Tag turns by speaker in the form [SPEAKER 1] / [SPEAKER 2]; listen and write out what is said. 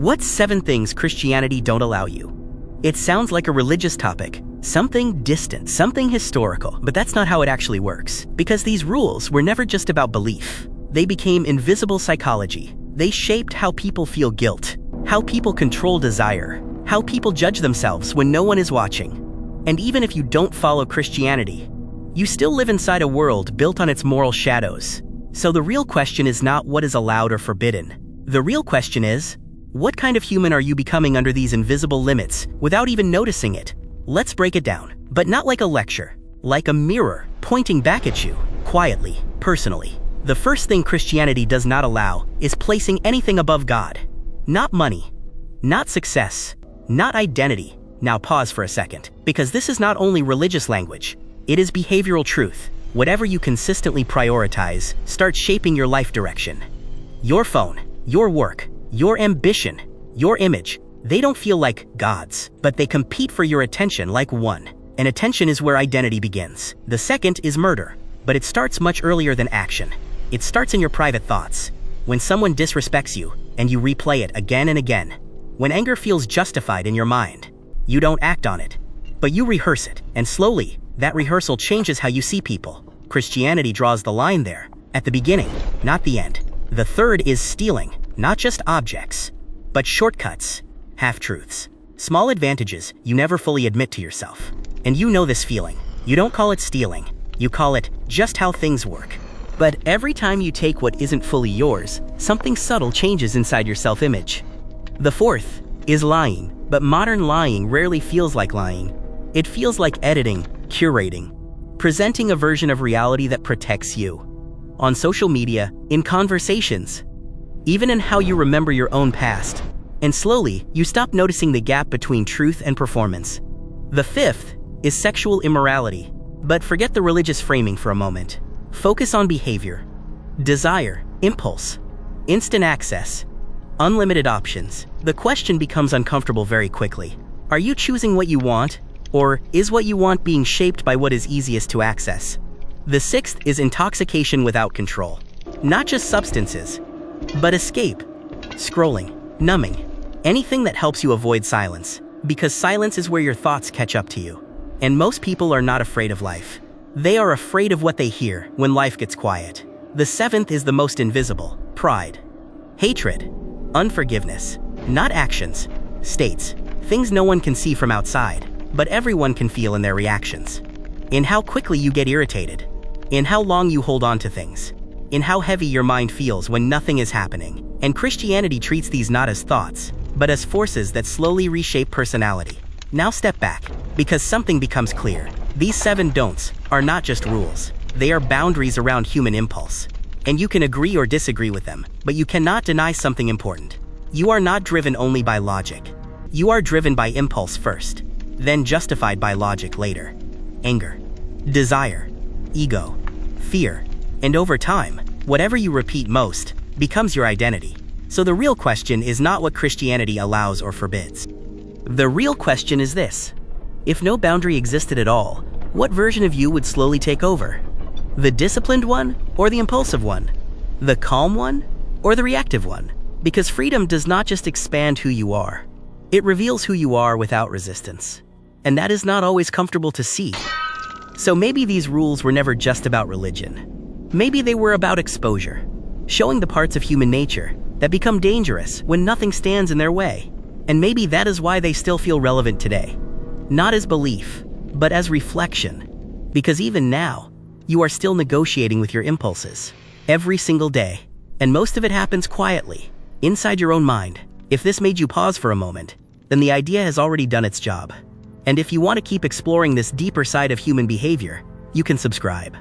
[SPEAKER 1] What's 7 things Christianity don't allow you? It sounds like a religious topic, something distant, something historical, but that's not how it actually works. Because these rules were never just about belief. They became invisible psychology. They shaped how people feel guilt, how people control desire, how people judge themselves when no one is watching. And even if you don't follow Christianity, you still live inside a world built on its moral shadows. So the real question is not what is allowed or forbidden. The real question is, what kind of human are you becoming under these invisible limits without even noticing it? Let's break it down, but not like a lecture, like a mirror pointing back at you, quietly, personally. The first thing Christianity does not allow is placing anything above God. Not money, not success, not identity. Now pause for a second, because this is not only religious language, it is behavioral truth. Whatever you consistently prioritize starts shaping your life direction. Your phone, your work, your ambition, your image, they don't feel like gods, but they compete for your attention like one. And attention is where identity begins. The second is murder, but it starts much earlier than action. It starts in your private thoughts. When someone disrespects you, and you replay it again and again. When anger feels justified in your mind, you don't act on it, but you rehearse it, and slowly, that rehearsal changes how you see people. Christianity draws the line there, at the beginning, not the end. The third is stealing. Not just objects, but shortcuts, half-truths, small advantages you never fully admit to yourself. And you know this feeling. You don't call it stealing, you call it just how things work. But every time you take what isn't fully yours, something subtle changes inside your self-image. The fourth is lying, but modern lying rarely feels like lying. It feels like editing, curating, presenting a version of reality that protects you. On social media, in conversations, even in how you remember your own past. And slowly, you stop noticing the gap between truth and performance. The fifth is sexual immorality. But forget the religious framing for a moment. Focus on behavior, desire, impulse, instant access, unlimited options. The question becomes uncomfortable very quickly. Are you choosing what you want, or is what you want being shaped by what is easiest to access? The sixth is intoxication without control. Not just substances, but escape, scrolling, numbing, anything that helps you avoid silence, because silence is where your thoughts catch up to you. And most people are not afraid of life. They are afraid of what they hear when life gets quiet. The seventh is the most invisible: pride, hatred, unforgiveness, not actions, states, things no one can see from outside, but everyone can feel in their reactions. In how quickly you get irritated, in how long you hold on to things, in how heavy your mind feels when nothing is happening. And Christianity treats these not as thoughts, but as forces that slowly reshape personality. Now step back, because something becomes clear. These 7 don'ts are not just rules. They are boundaries around human impulse. And you can agree or disagree with them, but you cannot deny something important. You are not driven only by logic. You are driven by impulse first, then justified by logic later. Anger, desire, ego, fear, and over time, whatever you repeat most becomes your identity. So the real question is not what Christianity allows or forbids. The real question is this: if no boundary existed at all, what version of you would slowly take over? The disciplined one or the impulsive one? The calm one or the reactive one? Because freedom does not just expand who you are, it reveals who you are without resistance. And that is not always comfortable to see. So maybe these rules were never just about religion. Maybe they were about exposure, showing the parts of human nature that become dangerous when nothing stands in their way. And maybe that is why they still feel relevant today. Not as belief, but as reflection. Because even now, you are still negotiating with your impulses every single day. And most of it happens quietly, inside your own mind. If this made you pause for a moment, then the idea has already done its job. And if you want to keep exploring this deeper side of human behavior, you can subscribe.